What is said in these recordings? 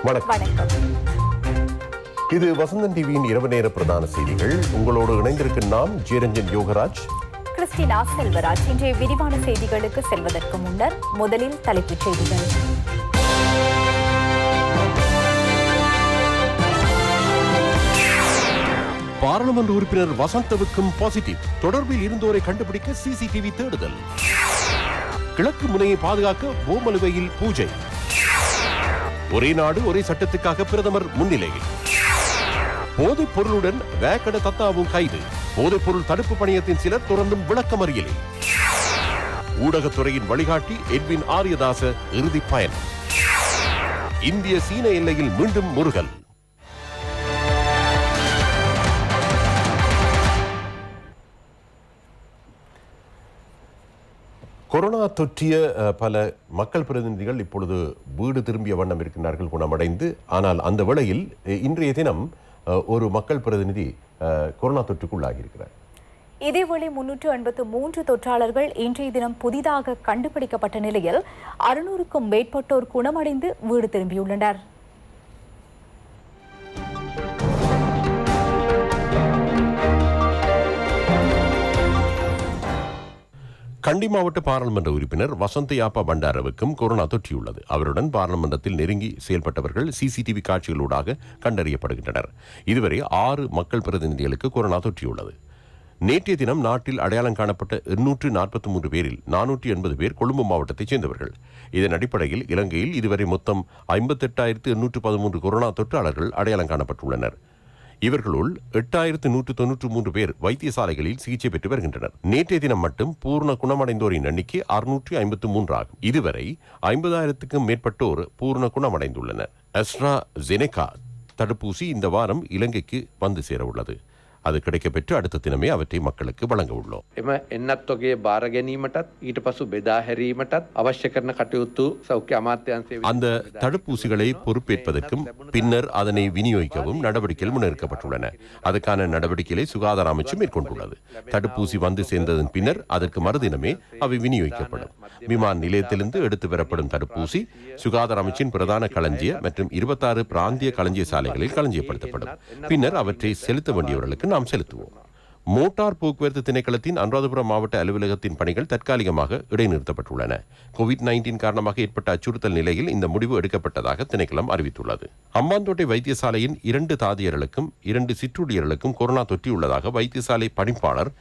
வணக்கம். இது வசந்தன் டிவியின் இரவு நேர பிரதான செய்திகள். உங்களோடு இணைந்திருக்கும் நாம் ஜெயரஞ்சன் யோகராஜ், கிறிஸ்டினா செல்வராஜ். இன்றைய விரிவான செய்திகளுக்கு செல்வதற்கு முன்னர் முதலில் தலைப்புச் செய்திகள். பாராளுமன்ற உறுப்பினர் வசந்தவுக்கும் பாசிட்டிவ். தொடர்பில் இருந்தோரை கண்டுபிடிக்க சிசிடிவி தேடுதல். கிழக்கு முனையை பாதுகாக்க ஓமலுவையில் பூஜை. ஒரே நாடு ஒரே சட்டத்துக்காக பிரதமர் முன்னிலையில். போதைப் பொருளுடன் வேக்கட தத்தாவும் கைது. போதைப் பொருள் தடுப்பு பணியத்தின் சிலர் தொடர்ந்தும் விளக்கமறியலில். ஊடகத்துறையின் வழிகாட்டி எட்வின் ஆரியதாச இறுதி பயணம். இந்திய சீன எல்லையில் மீண்டும் முருகல். கொரோனா தொற்றிய பல மக்கள் பிரதிநிதிகள் இப்பொழுது வீடு திரும்பிய வண்ணம் இருக்கின்றார்கள், குணமடைந்து. ஆனால் அந்த வேளையில் இன்றைய தினம் ஒரு மக்கள் பிரதிநிதி கொரோனா தொற்றுக்குள்ளாகியிருக்கிறார். இதேவேளை 383 தொற்றாளர்கள் இன்றைய தினம் புதிதாக கண்டுபிடிக்கப்பட்ட நிலையில் 600க்கும் மேற்பட்டோர் குணமடைந்து வீடு திரும்பியுள்ளனர். கண்டி மாவட்ட பாராளுமன்ற உறுப்பினர் வசந்த யாப்பா பண்டாரவுக்கும் கொரோனா தொற்றியுள்ளது. அவருடன் பாராளுமன்றத்தில் நெருங்கி செயல்பட்டவர்கள் சிசிடிவி காட்சிகளூடாக கண்டறியப்படுகின்றனர். இதுவரை 6 மக்கள் பிரதிநிதிகளுக்கு கொரோனா தொற்றியுள்ளது. நேற்றைய தினம் நாட்டில் அடையாளம் காணப்பட்ட 843 பேரில் 480 பேர் கொழும்பு மாவட்டத்தைச் சேர்ந்தவர்கள். இதன் அடிப்படையில் இலங்கையில் இதுவரை மொத்தம் 58,813 கொரோனா தொற்றாளர்கள் அடையாளம் காணப்பட்டுள்ளனர். இவர்களுள் 8,193 பேர் வைத்தியசாலைகளில் சிகிச்சை பெற்று வருகின்றனர். நேற்றைய தினம் மட்டும் பூர்ண குணமடைந்தோரின் எண்ணிக்கை 653 ஆகும். இதுவரை 50,000க்கும் மேற்பட்டோர் பூர்ண குணமடைந்துள்ளனர். AstraZeneca தடுப்பூசி இந்த வாரம் இலங்கைக்கு வந்து சேர உள்ளது. அது கிடைக்கப்பெற்று அடுத்த தினமே அவற்றை மக்களுக்கு வழங்க உள்ளோம். එම එන්නත් වගේ බාර ගැනීමටත් ඊට පසු බෙදා හැරීමටත් අවශ්‍ය කරන කටයුතු සෞඛ්‍ය අමාත්‍යාංශයේ அந்த தடுப்பூசிகளை பொறுப்பேற்பதற்கும் பின்னர் அதனை விநியோகிக்கவும் நடவடிக்கைகள் முன்னெடுக்கப்பட்டுள்ளன. அதுக்கான நடவடிக்கைகளை சுகாதார அமைச்சு மேற்கொண்டுள்ளது. தடுப்பூசி வந்து சேர்ந்ததன் பின்னர் அதற்கு மறுதினமே அவை விநியோகிக்கப்படும். விமான நிலையத்திலிருந்து எடுத்து வரப்படும் தடுப்பூசி சுகாதார அமைச்சின் பிரதான களஞ்சிய மற்றும் 26 பிராந்திய களஞ்சிய சாலைகளில் களஞ்சியப்படுத்தப்படும். பின்னர் அவற்றை செலுத்த வேண்டியவர்களுக்கு நாம் செலுத்துவோம். மோட்டார் போக்குவரத்து திணைக்களத்தின் அனுராதபுரம் மாவட்ட அலுவலகத்தின் பணிகள் தற்காலிகமாக இடைநிறுத்தப்பட்டுள்ளன. கோவிட்-19 காரணமாக ஏற்பட்ட அச்சுறுத்தல் நிலையில் இந்த முடிவு எடுக்கப்பட்டதாக திணைக்களம் அறிவித்துள்ளது. அம்பாந்தோட்டை வைத்தியசாலையின் 2 தாதியர்களுக்கும் 2 சிற்றூழியர்களுக்கும் கொரோனா தொற்றியுள்ளதாக வைத்தியசாலை பணிப்பாளர்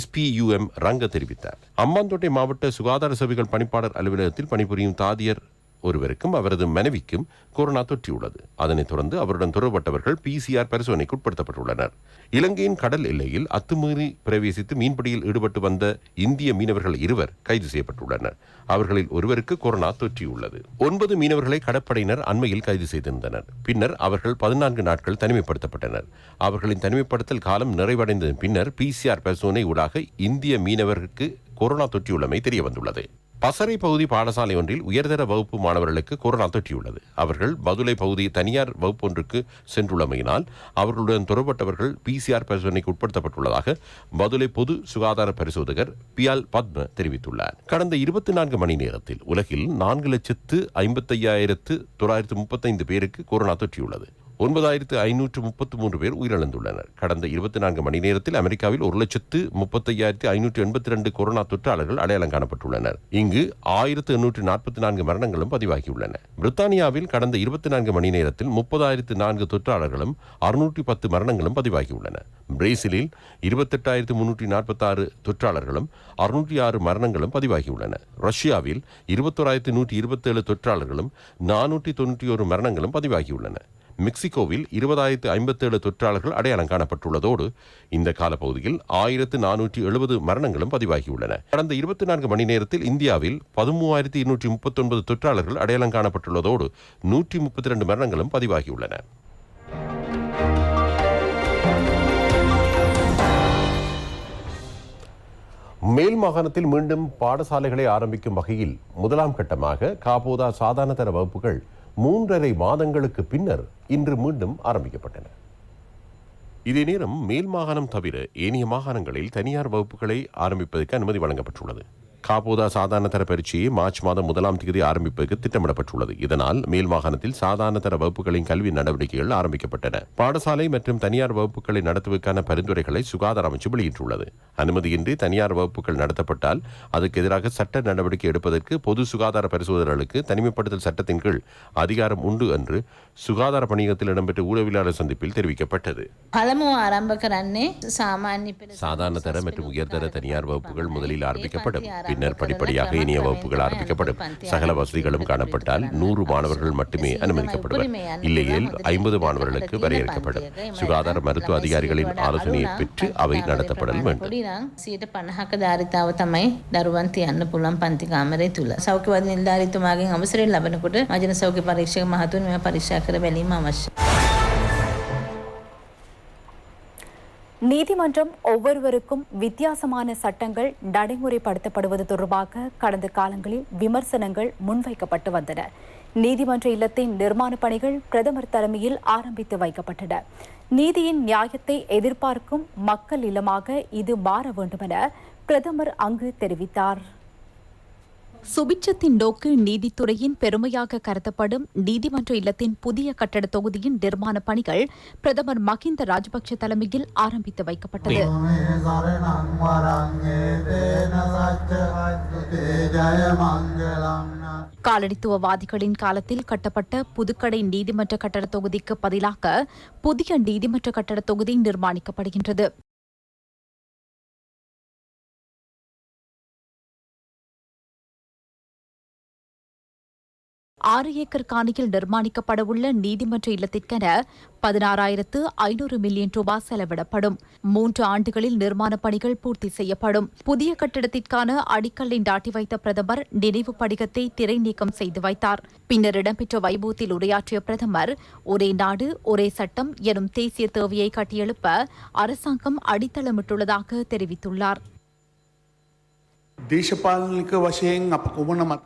SPUM ரங்க தெரிவித்தார். அம்பாந்தோட்டை மாவட்ட சுகாதார சேவைகள் பணிப்பாளர் அலுவலகத்தில் பணிபுரியும் தாதியர் ஒருவருக்கும் அவரது மனைவிக்கும் கொரோனா தொற்றியுள்ளது. அதனைத் தொடர்ந்து அவருடன் தொடர்பட்டவர்கள் PCR பரிசோதனைக்கு உட்படுத்தப்பட்டுள்ளனர். இலங்கையின் கடல் எல்லையில் அத்துமீறி பிரவேசித்து மீன்பிடியில் ஈடுபட்டு வந்த இந்திய மீனவர்கள் 2 கைது செய்யப்பட்டுள்ளனர். அவர்களில் ஒருவருக்கு கொரோனா தொற்றியுள்ளது. 9 மீனவர்களை கடற்படையினர் அண்மையில் கைது செய்திருந்தனர். பின்னர் அவர்கள் 14 நாட்கள் தனிமைப்படுத்தப்பட்டனர். அவர்களின் தனிமைப்படுத்தல் காலம் நிறைவடைந்ததன் பின்னர் PCR பரிசோதனை ஊடாக இந்திய மீனவருக்கு கொரோனா தொற்றியுள்ளமை தெரியவந்துள்ளது. பசறை பகுதி பாடசாலை ஒன்றில் உயர்தர வகுப்பு மாணவர்களுக்கு கொரோனா தொற்றியுள்ளது. அவர்கள் பதுளை பகுதி தனியார் வகுப்பு ஒன்றுக்கு சென்றுள்ளமையினால் அவர்களுடன் தொடர்பட்டவர்கள் PCR பரிசோதனைக்கு உட்படுத்தப்பட்டுள்ளதாக பதுளை பொது சுகாதார பரிசோதகர் பியால் பத்ம தெரிவித்துள்ளார். கடந்த 24 மணி நேரத்தில் உலகில் 4,55,935 பேருக்கு கொரோனா தொற்றியுள்ளது. 9,533 பேர் உயிரிழந்துள்ளனர். கடந்த 24 மணி நேரத்தில் அமெரிக்காவில் 1,35,582 கொரோனா தொற்றாளர்கள் அடையாளம் காணப்பட்டுள்ளனர். இங்கு 1,844 மரணங்களும் பதிவாகியுள்ளன. பிரித்தானியாவில் கடந்த 24 மணி நேரத்தில் 30,004 தொற்றாளர்களும் 610 மரணங்களும் பதிவாகியுள்ளன. பிரேசிலில் 28,346 தொற்றாளர்களும் 606 மரணங்களும் பதிவாகியுள்ளன. ரஷ்யாவில் 21,127 தொற்றாளர்களும் 491 மரணங்களும் பதிவாகியுள்ளன. மெக்சிகோவில் 20,057 தொற்றாளர்கள் அடையாளம் காணப்பட்டுள்ளதோடு இந்த காலப்பகுதியில் 1,470 மரணங்களும் பதிவாகியுள்ளன. கடந்த 24 மணி நேரத்தில் இந்தியாவில் 13,239 தொற்றாளர்கள் அடையாளம் காணப்பட்டுள்ளதோடு 132 மரணங்களும் பதிவாகியுள்ளன. மேல் மாகாணத்தில் மீண்டும் பாடசாலைகளை ஆரம்பிக்கும் வகையில் முதலாம் கட்டமாக காபோதா சாதாரண தர வகுப்புகள் 3.5 மாதங்களுக்கு பின்னர் இன்று மீண்டும் ஆரம்பிக்கப்பட்டன. இதே நேரம் மேல் மாகாணம் தவிர ஏனைய மாகாணங்களில் தனியார் வகுப்புகளை ஆரம்பிப்பதற்கு அனுமதி வழங்கப்பட்டுள்ளது. காபோதா சாதாரண தர பரீட்சையை மார்ச் மாதம் 1ஆம் தேதி ஆரம்பிப்பதற்கு திட்டமிடப்பட்டுள்ளது. இதனால் மேல் மாகாணத்தில் சாதாரண தர வகுப்புகளின் கல்வி நடவடிக்கைகள் ஆரம்பிக்கப்பட்டன. பாடசாலை மற்றும் தனியார் வகுப்புகளை நடத்துவதற்கான பரிந்துரைகளை சுகாதார அமைச்சு வெளியிட்டுள்ளது. அனுமதியின்றி தனியார் வகுப்புகள் நடத்தப்பட்டால் அதற்கு எதிராக சட்ட நடவடிக்கை எடுப்பதற்கு பொது சுகாதார பரிசோதகர்களுக்கு தனிமைப்படுத்தல் சட்டத்தின் கீழ் அதிகாரம் உண்டு என்று சுகாதார பணியகத்தில் இடம்பெற்ற ஊடகவியலாளர் சந்திப்பில் தெரிவிக்கப்பட்டது. சாதாரண தர மற்றும் உயர்தர தனியார் வகுப்புகள் முதலில் ஆரம்பிக்கப்படும். பின்னர் படிப்படியாக இனிய வகுப்புகள் ஆரம்பிக்கப்படும். சகல வசதிகளும் காணப்பட்டால் 100 மாணவர்கள் மட்டுமே அனுமதிக்கப்படுவர். இல்லையேல் 50 மாணவர்களுக்கு வரையறுக்கப்படும். சுகாதார மருத்துவ அதிகாரிகளின் ஆலோசனையை பெற்று அவை நடத்தப்படல் வேண்டும். සෞඛ්‍යවාදී නිලධාරීතුමාගෙන් අවසරය ලබනකොට මජන සෞඛ්‍ය පරීක්ෂක මහතුන් මේවා පරීක්ෂා කර බැලීම අවශ්‍යයි. நீதிமன்றம் ஒவ்வொருவருக்கும் வித்தியாசமான சட்டங்கள் நடைமுறைப்படுத்தப்படுவது தொடர்பாக கடந்த காலங்களில் விமர்சனங்கள் முன்வைக்கப்பட்டு வந்தன. நீதிமன்ற இல்லத்தின் நிர்மாண பணிகள் பிரதமர் தலைமையில் ஆரம்பித்து வைக்கப்பட்டன. நீதியின் நியாயத்தை எதிர்பார்க்கும் மக்கள் இல்லமாக இது மாற வேண்டுமென பிரதமர் அங்கு தெரிவித்தார். சுபிட்சத்தின் நோக்கு நீதித்துறையின் பெருமையாக கருதப்படும் நீதிமன்ற இல்லத்தின் புதிய கட்டட தொகுதியின் நிர்மாண பணிகள் பிரதமர் மஹிந்த ராஜபக்ஷ தலைமையில் ஆரம்பித்து வைக்கப்பட்டது. காலனித்துவவாதிகளின் காலத்தில் கட்டப்பட்ட புதுக்கடை நீதிமன்ற கட்டட தொகுதிக்கு பதிலாக புதிய நீதிமன்ற கட்டட தொகுதி நிர்மாணிக்கப்படுகின்றது. 6 ஏக்கர் காணியில் நிர்மாணிக்கப்படவுள்ள நீதிமன்ற இல்லத்திற்கென 16,500 மில்லியன் ரூபாய் செலவிடப்படும். 3 ஆண்டுகளில் நிர்மாண பணிகள் பூர்த்தி செய்யப்படும். புதிய கட்டிடத்திற்கான அடிக்கல்லை நாட்டி வைத்த பிரதமர் நினைவு படிகத்தை திரை நீக்கம் செய்து வைத்தார். பின்னர் இடம்பெற்ற வைபவத்தில் உரையாற்றிய பிரதமர், ஒரே நாடு ஒரே சட்டம் எனும் தேசிய தேவையை கட்டியெழுப்ப அரசாங்கம் அடித்தளமிட்டுள்ளதாக தெரிவித்துள்ளார்.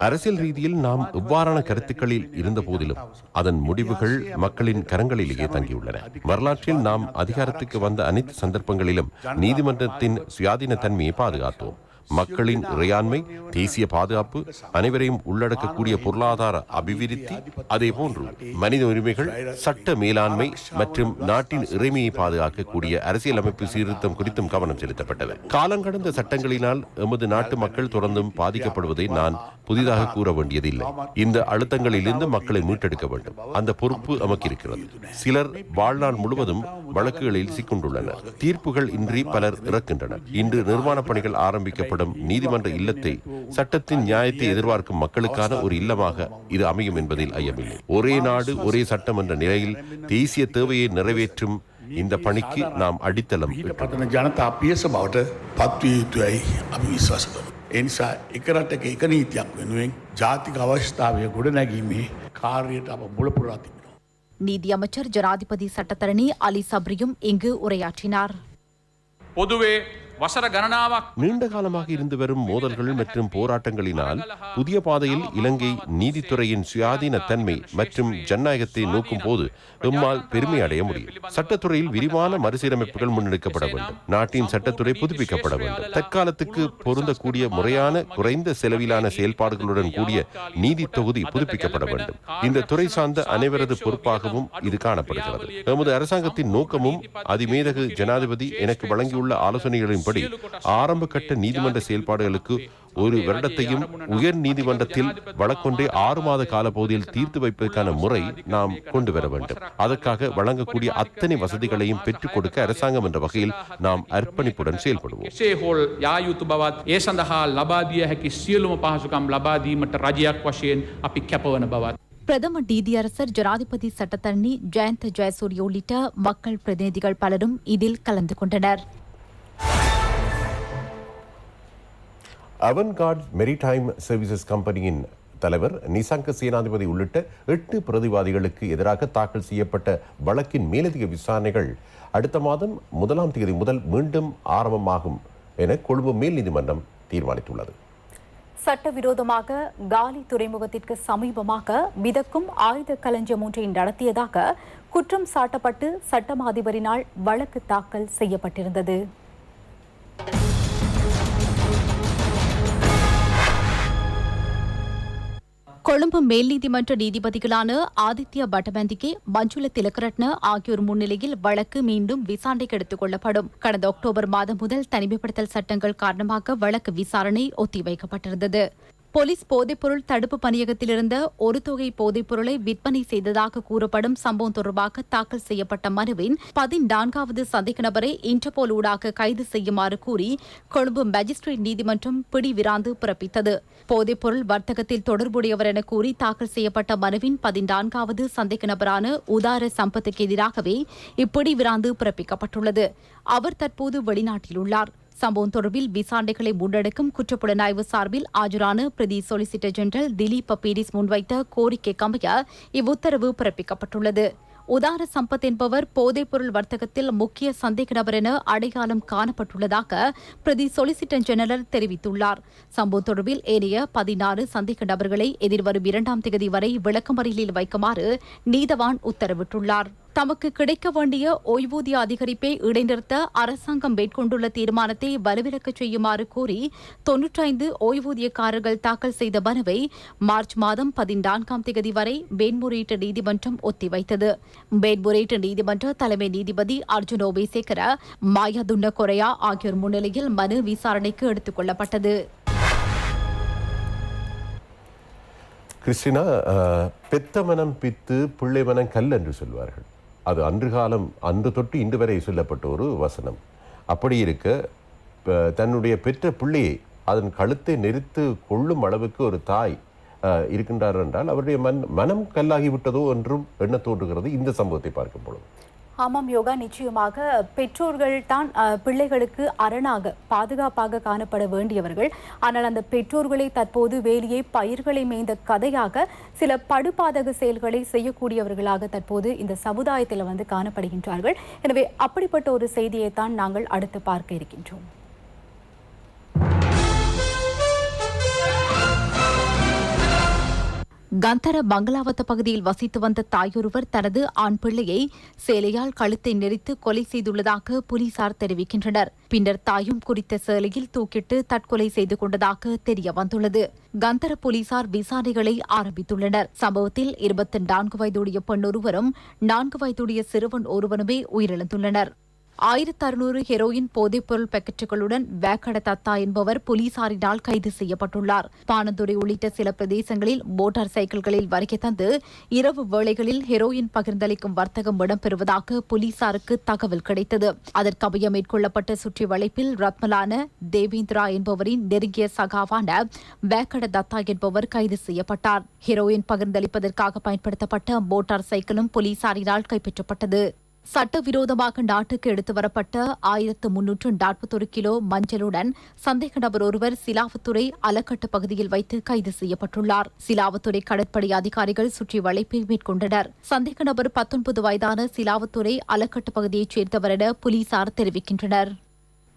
அரசியல் ரீதியில் நாம் எவ்வாறான கருத்துக்களில் இருந்த போதிலும் அதன் முடிவுகள் மக்களின் கரங்களிலேயே தங்கியுள்ளன. வரலாற்றில் நாம் அதிகாரத்துக்கு வந்த அனைத்து சந்தர்ப்பங்களிலும் நீதிமன்றத்தின் சுயாதீன தன்மையை பாதுகாத்தோம். மக்களின் இறையாண்மை, தேசிய பாதுகாப்பு, அனைவரையும் உள்ளடக்கக்கூடிய பொருளாதார அபிவிருத்தி, அதேபோன்று மனித உரிமைகள், சட்ட மேலாண்மை மற்றும் நாட்டின் இறைமையை பாதுகாக்கக்கூடிய அரசியலமைப்பு சீர்திருத்தம் குறித்தும் கவனம் செலுத்தப்பட்டது. காலங்கடந்த சட்டங்களினால் எமது நாட்டு மக்கள் தொடர்ந்தும் பாதிக்கப்படுவதை நான் புதிதாக கூற வேண்டியதில்லை. இந்த அழுத்தங்களிலிருந்து மக்களை மீட்டெடுக்க வேண்டும். அந்த பொறுப்பு நமக்கு இருக்கிறது. சிலர் வாழ்நாள் முழுவதும் வழக்குகளில் சிக்கொண்டுள்ளனர். தீர்ப்புகள் இன்றி பலர் இறக்கின்றனர். இன்று நிர்மாண பணிகள் ஆரம்பிக்கப்படும் நீதிமன்ற இல்லத்தை சட்டத்தின் நியாயத்தை எதிர்பார்க்கும் மக்களுக்கான ஒரு இல்லமாக இது அமையும் என்பதில் ஐயமில்லை. ஒரே நாடு ஒரே சட்டம் என்ற நிலையில் தேசிய தேவையை நிறைவேற்றும் இந்த பணிக்கு நாம் அடித்தளம் ජනතා පියස බවට පත්විය යුතුයි අපි විශ්වාස කරමු. ඒ නිසා එක රටක එක නීතියක් වෙනුවෙන් ජාතික අවශ්‍යතාවය ගොඩනැගීමේ කාර්යයට අප මුල පුරා තිබෙනවා. நீதியமைச்சர் ஜனாதிபதி சட்டத்தரணி அலி சப்ரியும் இங்கு உரையாற்றினார். பொதுவே வசர கணனாவாக் நீண்ட காலமாக இருந்து வரும் மோதல்கள் மற்றும் போராட்டங்களினால் புதிய பாதையில் இலங்கை நீதித்துறையின் சுயாதீன தன்மை மற்றும் ஜனநாயகத்தை நோக்கும் போது எம்மால் பெருமை அடைய முடியும். சட்டத்துறையில் விரிவான மறுசீரமைப்புகள் முன்னெடுக்கப்பட வேண்டும். நாட்டின் சட்டத்துறை புதுப்பிக்கப்பட வேண்டும். தற்காலத்துக்கு பொருந்தக்கூடிய முறையான குறைந்த செலவிலான செயல்பாடுகளுடன் கூடிய நீதி தொகுதி புதுப்பிக்கப்பட வேண்டும். இந்த துறை சார்ந்த அனைவரது பொறுப்பாகவும் இது காணப்படுகிறது. எமது அரசாங்கத்தின் நோக்கமும் அதிமேதகு ஜனாதிபதி எனக்கு வழங்கியுள்ள ஆலோசனைகளின் ஆரம்ப கட்ட நீதிமன்ற செயல்பாடுகளுக்கு 1 வருடத்தையும் உயர் நீதிமன்றத்தில் வழக்கொன்றை 6 மாத கால பகுதியில் தீர்த்து வைப்பதற்கான முறை நாம் கொண்டு வர வேண்டும். அதற்காக வழங்கக்கூடிய அத்தனை வசதிகளையும் பெற்றுக் கொடுக்க அரசாங்கம் என்ற வகையில் நாம் அர்ப்பணிப்புடன் செயல்படுவோம். பிரதமர் நீதியரசர் ஜனாதிபதி சட்டத்தரணி ஜெயந்த ஜெயசூரிய உள்ளிட்ட மக்கள் பிரதிநிதிகள் பலரும் இதில் கலந்து கொண்டனர். அவன்கார்ட் மெரிடைம் சர்வீசஸ் கம்பெனியின் தலைவர் நிசாங்க சேனாதிபதி உள்ளிட்ட 8 பிரதிவாதிகளுக்கு எதிராக தாக்கல் செய்யப்பட்ட வழக்கின் மேலதிக விசாரணைகள் அடுத்த மாதம் 1ஆம் தேதி முதல் மீண்டும் ஆரம்பமாகும் என கொழும்பு மேல் நீதிமன்றம் தீர்மானித்துள்ளது. சட்டவிரோதமாக காலி துறைமுகத்திற்கு சமீபமாக மிதக்கும் ஆயுத களஞ்சியம் ஒன்றை நடத்தியதாக குற்றம் சாட்டப்பட்டு சட்டமா அதிபரினால் வழக்கு தாக்கல் செய்யப்பட்டிருந்தது. கொழும்பு மேல் நீதிமன்ற நீதிபதிகளான ஆதித்ய பட்டபந்திகே, மஞ்சுள திலகரட்ன ஆகியோர் முன்னிலையில் வழக்கு மீண்டும் விசாரணைக்கு எடுத்துக் கொள்ளப்படும். கடந்த அக்டோபர் மாதம் முதல் தனிமைப்படுத்தல் சட்டங்கள் காரணமாக வழக்கு விசாரணை ஒத்திவைக்கப்பட்டிருந்தது. போலீஸ் போதைப்பொருள் தடுப்பு பணியகத்தில் இருந்த ஒரு தொகை போதைப்பொருளை விற்பனை செய்ததாக கூறப்படும் சம்பவம் தொடர்பாக தாக்கல் செய்யப்பட்ட மனுவின் 14வது சந்தேக நபரை இன்டர்போல் ஊடாக கைது செய்யுமாறு கூறி கொழும்பு மேஜிஸ்ட்ரேட் நீதிமன்றம் பிடிவிராந்து பிறப்பித்தது. போதைப்பொருள் வர்த்தகத்தில் தொடர்புடையவர் என கூறி தாக்கல் செய்யப்பட்ட மனுவின் 14வது சந்தேக நபரான உதார சம்பத்துக்கு எதிராகவே இப்பிடிவிராந்து பிறப்பிக்கப்பட்டுள்ளது. அவர் தற்போது வெளிநாட்டில் உள்ளார். சம்பவம் தொடர்பில் விசாரணைகளை முன்னெடுக்கும் குற்றப்புலனாய்வு சார்பில் ஆஜரான பிரதி சொலிசிட்டர் ஜெனரல் திலீப் பீரிஸ் முன்வைத்த கோரிக்கைக்கமைய இவ்வுத்தரவு பிறப்பிக்கப்பட்டுள்ளது. உதார சம்பத் என்பவர் போதைப்பொருள் வர்த்தகத்தில் முக்கிய சந்தேக நபர் என அடையாளம் காணப்பட்டுள்ளதாக பிரதி சொலிசிட்டர் ஜெனரல் தெரிவித்துள்ளார். சம்பவம் தொடர்பில் ஏனைய 16 சந்தேக நபர்களை எதிர்வரும் 2ஆம் தேதி வரை விளக்கமறியலில் வைக்குமாறு நீதவான் உத்தரவிட்டுள்ளார். தமக்கு கிடைக்க வேண்டிய ஓய்வூதிய அதிகரிப்பை இடைநிறுத்த அரசாங்கம் மேற்கொண்டுள்ள தீர்மானத்தை வலுவிலக்கச் செய்யுமாறு கோரி 95 ஓய்வூதியக்காரர்கள் தாக்கல் செய்த மனுவை மார்ச் மாதம் 14ஆம் தேதி வரை மேன்முறையீட்டு நீதிமன்றம் ஒத்திவைத்தது. மேன்முறையீட்டு நீதிமன்ற தலைமை நீதிபதி அர்ஜுன் ஓபேசேகர, மாயாதுண்ண கொரையா ஆகியோர் முன்னிலையில் மனு விசாரணைக்கு எடுத்துக் கொள்ளப்பட்டது. கிறிஸ்டினா, பெத்த மனம் பித்து பிள்ளை மனம் கல் என்று சொல்வார்கள். அது அன்று தொட்டு இன்று வரை சொல்லப்பட்ட ஒரு வசனம். அப்படி இருக்க தன்னுடைய பெற்ற பிள்ளையை அதன் கழுத்தை நெரித்து கொள்ளும் அளவுக்கு ஒரு தாய் இருக்கின்றார் என்றால் அவருடைய மனம் கல்லாகிவிட்டதோ என்றும் எண்ண தோன்றுகிறது இந்த சம்பவத்தை பார்க்கும் பொழுது. ஆமாம் யோகா, நிச்சயமாக பெற்றோர்கள் தான் பிள்ளைகளுக்கு அரணாக பாதுகாப்பாக காணப்பட வேண்டியவர்கள். ஆனால் அந்த பெற்றோர்களை தற்போது வேலியை பயிர்களை மேய்ந்த கதையாக சில படுபாதக செயல்களை செய்யக்கூடியவர்களாக தற்போது இந்த சமுதாயத்தில் காணப்படுகின்றார்கள். எனவே அப்படிப்பட்ட ஒரு செய்தியை தான் நாங்கள் அடுத்து பார்க்க இருக்கின்றோம். கந்தர பங்களாவத்த பகுதியில் வசித்து வந்த தாயொருவர் தனது ஆண் பிள்ளையை சேலையால் கழுத்தை நெரித்து கொலை செய்துள்ளதாக போலீசார் தெரிவிக்கின்றனர். பின்னர் தாயும் குறித்த சேலையில் தூக்கிட்டு தற்கொலை செய்து கொண்டதாக தெரிய வந்துள்ளது. கந்தர போலீசார் விசாரணைகளை ஆரம்பித்துள்ளனர். சம்பவத்தில் 24 வயதுடைய பெண் ஒருவரும் 4 வயதுடைய சிறுவன் ஒருவனுமே உயிரிழந்துள்ளனர். 1600 ஹெரோயின் போதைப்பொருள் பாக்கெட்டுகளுடன் வேக்கட தத்தா என்பவர் போலீசாரினால் கைது செய்யப்பட்டுள்ளார். பானந்துறை உள்ளிட்ட சில பிரதேசங்களில் மோட்டார் சைக்கிள்களில் வருகை தந்து இரவு வேளைகளில் ஹெரோயின் பகிர்ந்தளிக்கும் வர்த்தகம் இடம்பெறுவதாக போலீசாருக்கு தகவல் கிடைத்தது. அதற்கமைய மேற்கொள்ளப்பட்ட சுற்றி வளைப்பில் ரத்மலான தேவேந்திரா என்பவரின் நெருங்கிய சகாவான வேக்கட தத்தா என்பவர் கைது செய்யப்பட்டார். ஹெரோயின் பகிர்ந்தளிப்பதற்காக பயன்படுத்தப்பட்ட மோட்டார் சைக்கிளும் போலீசாரினால் கைப்பற்றப்பட்டது. சட்டவிரோதமாக நாட்டுக்கு எடுத்து வரப்பட்ட 1341 கிலோ மஞ்சளுடன் சந்தேக நபர் ஒருவர் சிலாவத்துறை அலக்கட்டு பகுதியில் வைத்து கைது செய்யப்பட்டுள்ளார். சிலாவத்துறை கடற்படை அதிகாரிகள் சுற்றி வளைப்பை மேற்கொண்டனர். சந்தேக நபர் 19 வயதான சிலாவத்துறை அலக்கட்டு பகுதியைச் சேர்ந்தவர் என போலீசார் தெரிவிக்கின்றனர்.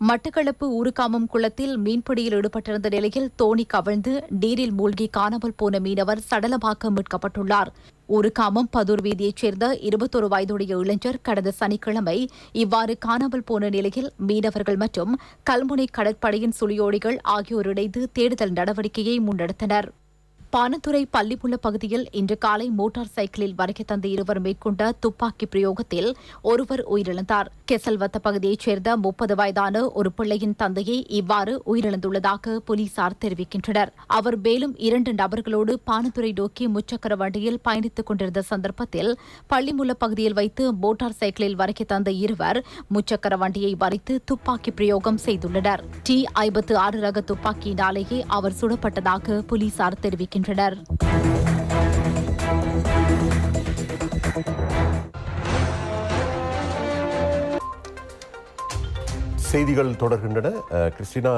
மட்டக்களப்பு ஊருகாமம் குளத்தில் மீன்பிடியில் ஈடுபட்டிருந்த நிலையில் தோணி கவிழ்ந்து நீரில் மூழ்கி காணாமல் போன மீனவர் சடலமாக மீட்கப்பட்டுள்ளார். ஊருகாமம் பதூர் வீதியைச் சேர்ந்த 21 வயதுடைய இளைஞர் கடந்த சனிக்கிழமை இவ்வாறு காணாமல் போன நிலையில் மீனவர்கள் மற்றும் கல்முனை கடற்படையின் சுழியோடிகள் ஆகியோர் இணைந்து தேடுதல் நடவடிக்கையை முன்னெடுத்தனர். பானத்துறை பள்ளிப்புள்ள பகுதியில் இன்று காலை மோட்டார் சைக்கிளில் வருகை தந்த இருவர் மேற்கொண்ட துப்பாக்கி பிரயோகத்தில் ஒருவர் உயிரிழந்தார். கெசல்வத்த பகுதியைச் சேர்ந்த 30 வயதான ஒரு பிள்ளையின் தந்தையை இவ்வாறு உயிரிழந்துள்ளதாக போலீசார் தெரிவிக்கின்றனர். அவர் மேலும் 2 நபர்களோடு பானத்துறை நோக்கி முச்சக்கர வண்டியில் பயணித்துக் கொண்டிருந்த சந்தர்ப்பத்தில் பள்ளிமுள்ள பகுதியில் வைத்து மோட்டார் சைக்கிளில் வருகை தந்த இருவர் முச்சக்கர வண்டியை வரித்து துப்பாக்கி பிரயோகம் செய்துள்ளனர். T56 ரக துப்பாக்கியினாலேயே அவர் சுடப்பட்டதாக போலீசார் தெரிவிக்கின்றனர். செய்திகள் தொடர்கின்றன. கிறிஸ்டினா,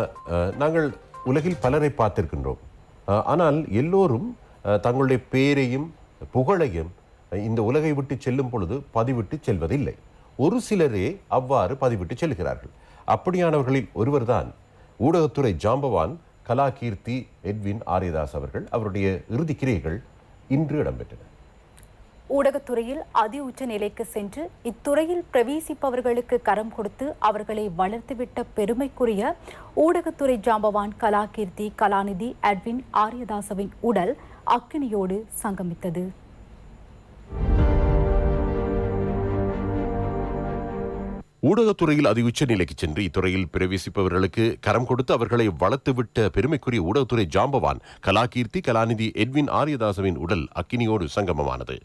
நாங்கள் உலகில் பலரை பார்த்திருக்கின்றோம். ஆனால் எல்லோரும் தங்களுடைய பேரையும் புகழையும் இந்த உலகை விட்டு செல்லும் பொழுது பதிவிட்டு செல்வதில்லை. ஒரு சிலரே அவ்வாறு பதிவிட்டு செல்கிறார்கள். அப்படியானவர்களில் ஒருவர்தான் ஊடகத்துறை ஜாம்பவான் கலாகீர்த்தி எட்வின் ஆரியதாஸ் அவர்கள். அவருடைய இறுதி கிரியைகள் இன்று இடம்பெற்றன. ஊடகத்துறையில் அதி உச்ச நிலைக்கு சென்று இத்துறையில் பிரவேசிப்பவர்களுக்கு கரம் கொடுத்து அவர்களை வளர்த்துவிட்ட பெருமைக்குரிய ஊடகத்துறை ஜாம்பவான் கலாகீர்த்தி கலாநிதி எட்வின் ஆரியதாசவின் உடல் அக்கினியோடு சங்கமித்தது. ஊடகத்துறையில் அதிஉச்ச நிலைக்கு சென்று இத்துறையில் பிரவேசிப்பவர்களுக்கு கரம் கொடுத்து அவர்களை வளர்த்துவிட்ட பெருமைக்குரிய ஊடகத்துறை ஜாம்பவான் கலாகீர்த்தி கலாநிதி எட்வின் ஆரியதாசவின் உடல் அக்கினியோடு சங்கமமானது.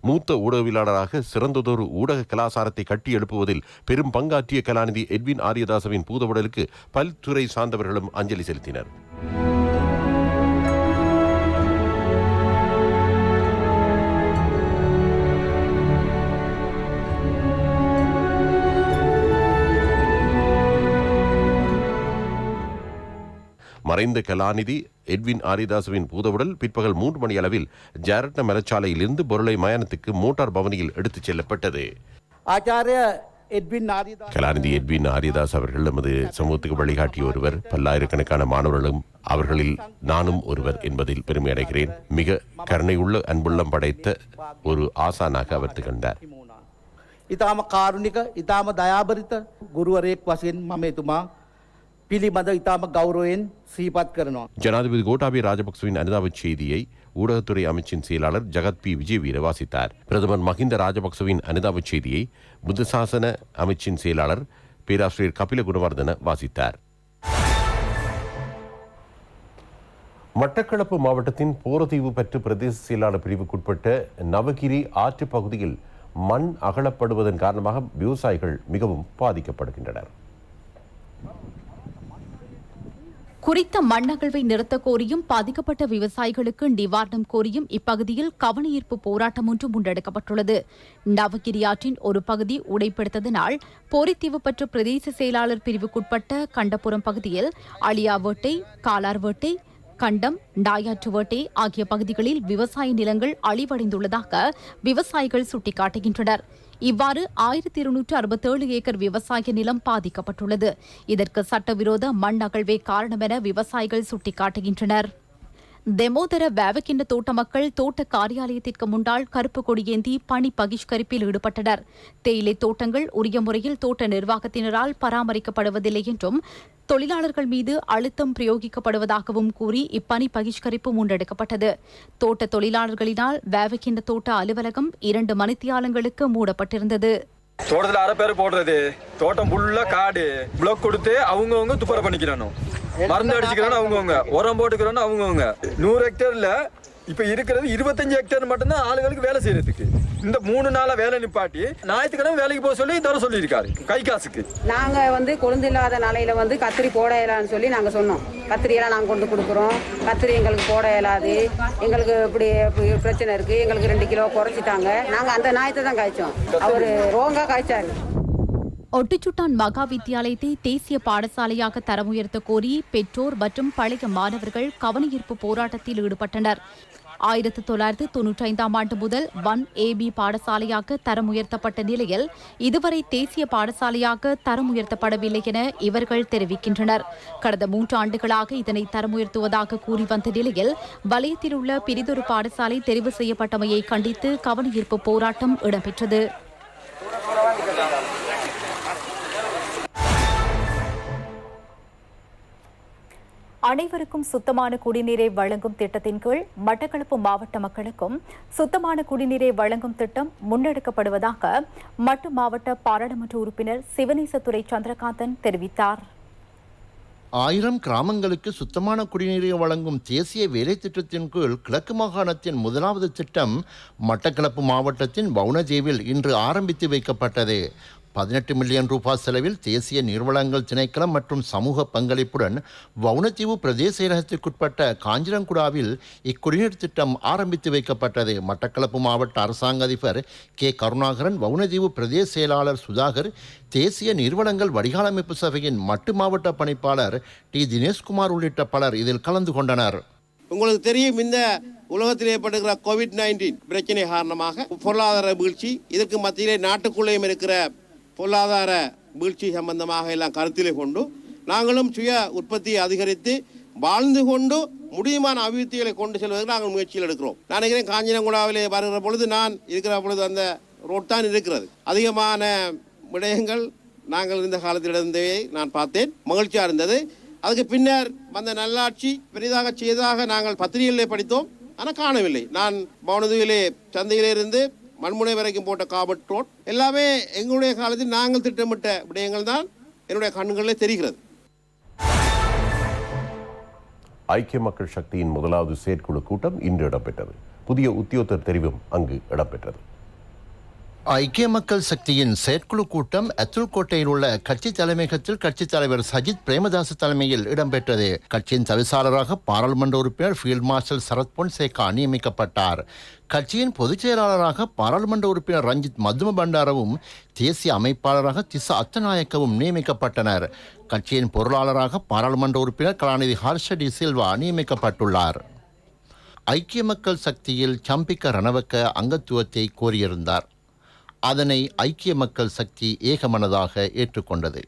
மூத்த ஊடகவியலாளராக சிறந்ததொரு ஊடக கலாசாரத்தை கட்டி எழுப்புவதில் பெரும் பங்காற்றிய கலாநிதி எட்வின் ஆரியதாசவின் பூதவுடலுக்கு பல்துறை சார்ந்தவர்களும் அஞ்சலி செலுத்தினர். மறைந்த கலாநிதி எட்வின் ஆரியதாசவின் பூதவுடல் பிற்பகல் 3 மணி அளவில் ஜாரட்ன மரச்சாலையிலிருந்து பொருளை மயானத்துக்கு மோட்டார் பவனியில் எடுத்துச் செல்லப்பட்டது. கலாநிதி எட்வின் ஆரியதாஸ் அவர்கள் நமது சமூகத்துக்கு வழிகாட்டிய ஒருவர். பல்லாயிரக்கணக்கான மாணவர்களும் அவர்களில் நானும் ஒருவர் என்பதில் பெருமை அடைகிறேன். மிக கருணையுள்ள அன்புள்ளம் படைத்த ஒரு ஆசானாக அவர் திகழ்ந்தார். ඉතාම කාරුණික ඉතාම දයාබරිත ගුරුවරයෙක් වශයෙන් මම එතුමා පිළිබඳ ඉතාම ගෞරවයෙන් සිහිපත් කරනවා. ஜனாதிபதி கோட்டாபய ராஜபக்சவின் அனுதாபச் செய்தியை ஊடகத்துறை அமைச்சின் செயலாளர் ஜகத் பி விஜயவீர வாசித்தார். பிரதமர் மஹிந்த ராஜபக்சவின் அனுதாபச் செய்தியை புத்தசாசன அமைச்சின் செயலாளர் பேராசிரியர் கபில குணவர்தன வாசித்தார். மட்டக்களப்பு மாவட்டத்தின் போரதீவு பற்று பிரதேச செயலாளர் பிரிவுக்குட்பட்ட நவகிரி ஆற்று பகுதியில் மண் அகலப்படுவதன் காரணமாக விவசாயிகள் மிகவும் பாதிக்கப்படுகின்றனர். குறித்த மண்ணகழ்வை நிறுத்த கோரியும் பாதிக்கப்பட்ட விவசாயிகளுக்கு நிவாரணம் கோரியும் இப்பகுதியில் கவனஈர்ப்பு போராட்டம் ஒன்று முன்னெடுக்கப்பட்டுள்ளது. நவகிரி ஆற்றின் ஒரு பகுதி உடைப்படுத்ததனால் போரித்தீவு பற்று பிரதேச செயலாளர் பிரிவுக்குட்பட்ட கண்டபுரம் பகுதியில் அளியாவேட்டை, காலார்வேட்டை, கண்டம், நாயாற்றுவேட்டை ஆகிய பகுதிகளில் விவசாய நிலங்கள் அழிவடைந்துள்ளதாக விவசாயிகள் சுட்டிக்காட்டுகின்றனர். இவ்வாறு 1267 ஏக்கர் விவசாய நிலம் பாதிக்கப்பட்டுள்ளது. இதற்கு சட்டவிரோத மண் அகழ்வே காரணம் என விவசாயிகள் சுட்டிக்காட்டுகின்றனர். தெமோதர வேவக்கிண்ண தோட்ட மக்கள் தோட்ட காரியாலயத்திற்கு முன்னால் கருப்பு கொடியேந்தி பணி பகிஷ்கரிப்பில் ஈடுபட்டனர். தேயிலை தோட்டங்கள் உரிய முறையில் தோட்ட நிர்வாகத்தினரால் பராமரிக்கப்படுவதில்லை என்றும் தொழிலாளர்கள் மீது அழுத்தம் பிரயோகிக்கப்படுவதாகவும் கூறி இப்பணி பகிஷ்கரிப்பு முன்னெடுக்கப்பட்டது. தோட்ட தொழிலாளர்களினால் வேவக்கிண்ண தோட்ட அலுவலகம் 2 மணித்தியாலங்களுக்கு மூடப்பட்டிருந்தது. தோட்டத்தில் அரை பேர் போடுறது, தோட்டம் ஃபுல்லா காடு, பிளாக் கொடுத்து அவங்கவுங்க துப்புரவு பண்ணிக்கிறானோ, மருந்து அடிச்சுக்கிறானோ அவங்கவுங்க, உரம் போட்டுக்கிறானோ அவங்கவுங்க. 100 ஹெக்டர்ல இப்ப இருக்கிறது 25 ஹெக்டர் மட்டும்தான் ஆளுகளுக்கு வேலை செய்யறதுக்கு. இந்த 3 நாளா வேலை நிப்பாட்டி ஞாயிற்றுக்கிழமை வேலைக்கு போக சொல்லி தர சொல்லியிருக்காரு கை காசுக்கு. நாங்க கொழுந்து இல்லாத நாளையில கத்திரி போட இயலான்னு சொல்லி நாங்க சொன்னோம். கத்திரியெல்லாம் நாங்க கொண்டு கொடுக்குறோம், கத்திரி எங்களுக்கு போட இயலாது, எங்களுக்கு இப்படி பிரச்சனை இருக்கு, எங்களுக்கு 2 கிலோ குறைச்சிட்டாங்க. நாங்க அந்த ஞாயிற்று தான் காய்ச்சோம், அவரு ரோங்கா காய்ச்சாரு. ஒட்டுச்சுட்டான் மகா வித்தியாலயத்தை தேசிய பாடசாலையாக தரம் உயர்த்த கோரி பெற்றோர் மற்றும் பழைய மாணவர்கள் கவனஈர்ப்பு போராட்டத்தில் ஈடுபட்டனர். 1995ஆம் ஆண்டு முதல் 1AB பாடசாலையாக தரம் உயர்த்தப்பட்ட நிலையில் இதுவரை தேசிய பாடசாலையாக தரம் உயர்த்தப்படவில்லை என இவர்கள் தெரிவிக்கின்றனர். கடந்த 3 ஆண்டுகளாக இதனை தரம் உயர்த்துவதாக கூறி வந்த நிலையில் வலயத்தில் உள்ள பிரிதொரு பாடசாலை தெரிவு செய்யப்பட்டமையை கண்டித்து கவனஈர்ப்பு போராட்டம் இடம்பெற்றது. அனைவருக்கும் சுத்தமான குடிநீரை வழங்கும் திட்டத்தின் கீழ் மட்டக்களப்பு மாவட்ட மக்களுக்கும் சுத்தமான குடிநீரை வழங்கும் திட்டம் முன்னெடுக்கப்படுவதாக மட்டு மாவட்ட பாராளுமன்ற உறுப்பினர் சிவனேசத்துறை சந்திரகாந்தன் தெரிவித்தார். 1000 கிராமங்களுக்கு சுத்தமான குடிநீரை வழங்கும் தேசிய வேலை திட்டத்தின் கீழ் கிழக்கு மாகாணத்தின் முதலாவது திட்டம் மட்டக்களப்பு மாவட்டத்தின் வவுனதீவில் இன்று ஆரம்பித்து வைக்கப்பட்டது. 18 மில்லியன் ரூபாய் செலவில் தேசிய நீர்வளங்கள் திணைக்களம் மற்றும் சமூக பங்களிப்புடன் வவுனதீவு பிரதேச செயலகத்திற்குட்பட்ட காஞ்சிரங்குடாவில் இக்குடிநீர் திட்டம் ஆரம்பித்து வைக்கப்பட்டது. மட்டக்களப்பு மாவட்ட அரசாங்க அதிபர் கே கருணாகரன், வவுனதீவு பிரதேச செயலாளர் சுதாகர், தேசிய நீர்வளங்கள் வடிகாலமைப்பு சபையின் மட்டு மாவட்ட பணிப்பாளர் டி தினேஷ்குமார் உள்ளிட்ட பலர் இதில் கலந்து கொண்டனர். உங்களுக்கு தெரியும், இந்த உலகத்தில் ஏற்படுகிற COVID-19 பிரச்சனை காரணமாக பொருளாதார வீழ்ச்சி, இதற்கு மத்தியிலே நாட்டுக்குள்ளேயும் இருக்கிற பொருளாதார வீழ்ச்சி சம்பந்தமாக எல்லாம் கருத்திலே கொண்டு நாங்களும் சுய உற்பத்தியை அதிகரித்து வாழ்ந்து கொண்டு முடியுமான அபிவிருத்திகளை கொண்டு செல்வதற்கு நாங்கள் முயற்சியில் எடுக்கிறோம். நான் நினைக்கிறேன், காஞ்சிரங்குடாவிலே வருகிற பொழுது நான் இருக்கிற பொழுது அந்த ரோட் தான் இருக்கிறது. அதிகமான விடயங்கள் நாங்கள் இந்த காலத்திலிருந்தே நான் பார்த்தேன், மகிழ்ச்சியாக இருந்தது. அதுக்கு பின்னர் வந்த நல்லாட்சி பெரிதாக செய்ததாக நாங்கள் பத்திரிகைகளிலே படித்தோம். ஆனால் காணவில்லை. நான் மௌனதுவிலே சந்தையிலிருந்து மண்முனை வரைக்கும் போட்ட காபட் ரோட் எல்லாமே எங்களுடைய காலத்தில் நாங்கள் திட்டமிட்ட விடயங்கள் தான் என்னுடைய கண்களில் தெரிகிறது. ஐக்கிய மக்கள் சக்தியின் முதலாவது செயற்குழு கூட்டம் இன்று இடம்பெற்றது. புதிய உத்தியோகத்தர் தெரிவும் அங்கு இடம்பெற்றது. ஐக்கிய மக்கள் சக்தியின் செயற்குழு கூட்டம் அத்துல்கோட்டையில் உள்ள கட்சி தலைமையகத்தில் கட்சித் தலைவர் சஜித் பிரேமதாச தலைமையில் இடம்பெற்றது. கட்சியின் தவிசாளராக பாராளுமன்ற உறுப்பினர் ஃபீல்ட் மார்ஷல் சரத் பொன்சேகா நியமிக்கப்பட்டார். கட்சியின் பொதுச் செயலாளராக பாராளுமன்ற உறுப்பினர் ரஞ்சித் மதும பண்டாரவும் தேசிய அமைப்பாளராக திசா அத்தநாயக்கவும் நியமிக்கப்பட்டனர். கட்சியின் பொருளாளராக பாராளுமன்ற உறுப்பினர் கலாநிதி ஹர்ஷ டி சில்வா நியமிக்கப்பட்டுள்ளார். ஐக்கிய மக்கள் சக்தியில் சம்பிக்க ரணவக்க அங்கத்துவத்தை கோரியிருந்தார். அதனை ஐக்கிய மக்கள் சக்தி ஏகமனதாக ஏற்றுக்கொண்டது.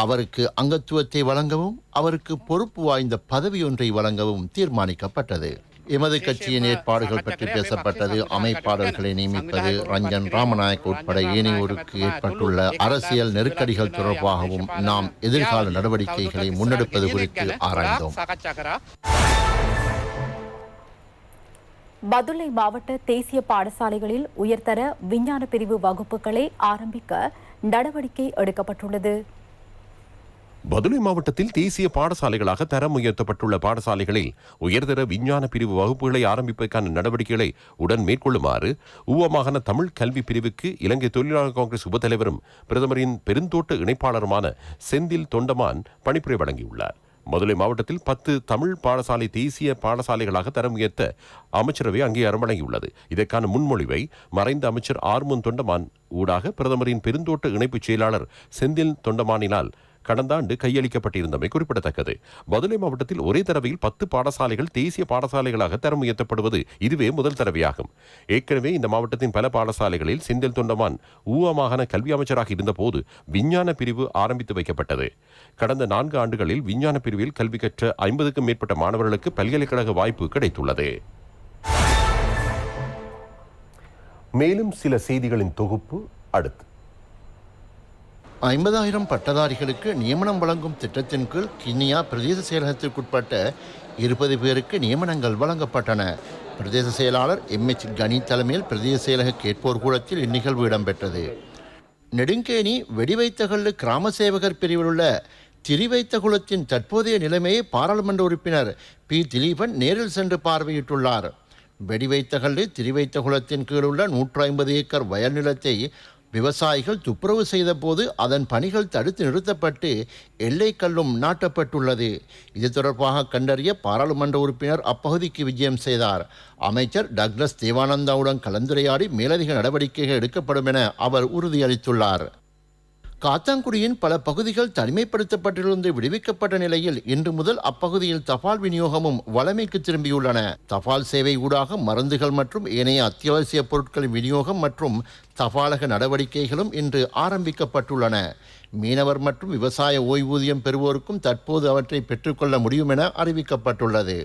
அவருக்கு அங்கத்துவத்தை வழங்கவும் அவருக்கு பொறுப்பு வாய்ந்த பதவியொன்றை வழங்கவும் தீர்மானிக்கப்பட்டது. எமது கட்சியின் ஏற்பாடுகள் பற்றி பேசப்பட்டது. அமைப்பாளர்களை நியமிப்பது, ரஞ்சன் ராமநாயக் உட்பட ஏனையோருக்கு ஏற்பட்டுள்ள அரசியல் நெருக்கடிகள் தொடர்பாகவும் நாம் எதிர்கால நடவடிக்கைகளை முன்னெடுப்பது குறித்து ஆராய்ந்தோம். பதுளை மாவட்ட தேசிய பாடசாலைகளில் உயர்தர விஞ்ஞான பிரிவு வகுப்புகளை ஆரம்பிக்க நடவடிக்கை எடுக்கப்பட்டுள்ளது. பதுளை மாவட்டத்தில் தேசிய பாடசாலைகளாக தரம் உயர்த்தப்பட்டுள்ள பாடசாலைகளில் உயர்தர விஞ்ஞான பிரிவு வகுப்புகளை ஆரம்பிப்பதற்கான நடவடிக்கைகளை உடன் மேற்கொள்ளுமாறு ஊவா மாகாண தமிழ் கல்வி பிரிவுக்கு இலங்கை தொழிலாளர் காங்கிரஸ் உபத்தலைவரும் பிரதமரின் பெருந்தோட்ட இணைப்பாளருமான செந்தில் தொண்டமான் பணிப்புரை வழங்கியுள்ளார். மதுரை மாவட்டத்தில் 10 தமிழ் பாடசாலை தேசிய பாடசாலைகளாக தரம் உயர்த்த அமைச்சரவை அங்கீகாரம் வழங்கியுள்ளது. இதற்கான முன்மொழிவை மறைந்த அமைச்சர் ஆர்முன் தொண்டமான் ஊடாக பிரதமரின் பெருந்தோட்ட இணைப்புச் செயலாளர் செந்தில் தொண்டமானினால் கடந்த ஆண்டு கையளிக்கப்பட்டிருந்தமை குறிப்பிடத்தக்கது. மதுரை மாவட்டத்தில் ஒரே தடவையில் 10 பாடசாலைகள் தேசிய பாடசாலைகளாக தரம் உயர்த்தப்படுவது இதுவே முதல் தடவையாகும். ஏற்கனவே இந்த மாவட்டத்தின் பல பாடசாலைகளில் செந்தில் தொண்டமான் ஊவா மாகாண கல்வி அமைச்சராக இருந்தபோது விஞ்ஞான பிரிவு ஆரம்பித்து வைக்கப்பட்டது. கடந்த 4 ஆண்டுகளில் விஞ்ஞான பிரிவில் கல்வி கற்ற 50க்கும் மேற்பட்ட மாணவர்களுக்கு பல்கலைக்கழக வாய்ப்பு கிடைத்துள்ளது. மேலும் சில செய்திகளின் தொகுப்பு அடுத்து. 50,000 பட்டதாரிகளுக்கு நியமனம் வழங்கும் திட்டத்தின் கீழ் கிண்ணியா பிரதேச செயலகத்திற்குட்பட்ட 20 பேருக்கு நியமனங்கள் வழங்கப்பட்டன. பிரதேச செயலாளர் MH கனி தலைமையில் பிரதேச செயலக கேட்போர் கூடத்தில் இந்நிகழ்வு இடம்பெற்றது. நெடுங்கேணி வெடிவைத்தகல்லு கிராம சேவகர் பிரிவில் உள்ள திரிவைத்தகுளத்தின் தற்போதைய நிலைமையை பாராளுமன்ற உறுப்பினர் பி. திலீபன் நேரில் சென்று பார்வையிட்டுள்ளார். வெடிவைத்தகல்லு திரிவைத்தகுளத்தின் கீழ் உள்ள 150 ஏக்கர் வயல் நிலத்தை விவசாயிகள் துப்புரவு செய்த போது அதன் பணிகள் தடுத்து நிறுத்தப்பட்டு எல்லைக்கல்லும் நாட்டப்பட்டுள்ளது. இது தொடர்பாக கண்டறிய பாராளுமன்ற உறுப்பினர் அப்பகுதிக்கு விஜயம் செய்தார். அமைச்சர் டக்ளஸ் தேவானந்தாவுடன் கலந்துரையாடி மேலதிக நடவடிக்கைகள் எடுக்கப்படும் என அவர் உறுதியளித்துள்ளார். காத்தான்குடியின் பல பகுதிகள் தனிமைப்படுத்தப்பட்டிருந்து விடுவிக்கப்பட்ட நிலையில் இன்று முதல் அப்பகுதியில் தபால் விநியோகமும் வழமைக்கு திரும்பியுள்ளன. தபால் சேவை ஊடாக மருந்துகள் மற்றும் ஏனைய அத்தியாவசிய பொருட்களின் விநியோகம் மற்றும் தபாலக நடவடிக்கைகளும் இன்று ஆரம்பிக்கப்பட்டுள்ளன. மீனவர் மற்றும் விவசாய ஓய்வூதியம் பெறுவோருக்கும் தற்போது அவற்றை பெற்றுக்கொள்ள முடியும் என அறிவிக்கப்பட்டுள்ளது.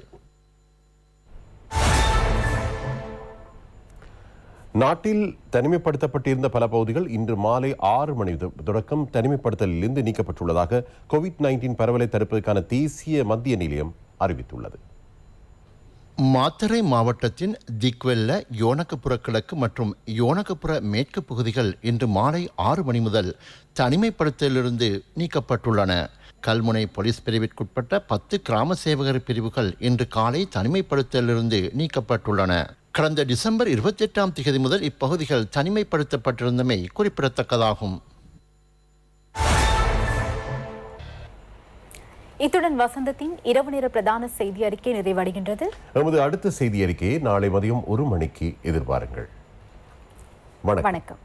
நாட்டில் தனிமைப்படுத்தப்பட்டிருந்த பல பகுதிகள் இன்று மாலை 6 மணி தொடக்கம் தனிமைப்படுத்தலிலிருந்து நீக்கப்பட்டுள்ளதாக COVID-19 பரவலை தடுப்பதற்கான தேசிய மத்திய நிலையம் அறிவித்துள்ளது. மாத்தறை மாவட்டத்தின் திக்வெல்ல, யோனகப்புற கிழக்கு மற்றும் யோனகப்புற மேற்கு பகுதிகள் இன்று மாலை 6 மணி முதல் தனிமைப்படுத்தலிலிருந்து நீக்கப்பட்டுள்ளன. கல்முனை போலீஸ் பிரிவிற்குட்பட்ட 10 கிராம சேவகர் பிரிவுகள் இன்று காலை தனிமைப்படுத்தலிலிருந்து நீக்கப்பட்டுள்ளன. கடந்த டிசம்பர் 28ஆம் தேதி முதல் இப்பகுதிகள் தனிமைப்படுத்தப்பட்டிருந்தமை குறிப்பிடத்தக்கதாகும். இத்துடன் வசந்தத்தின் இரவு நேர பிரதான செய்தி அறிக்கை நிறைவடைகின்றது. நமது அடுத்த செய்தி அறிக்கையை நாளை மதியம் 1 மணிக்கு எதிர்பாருங்கள். வணக்கம்.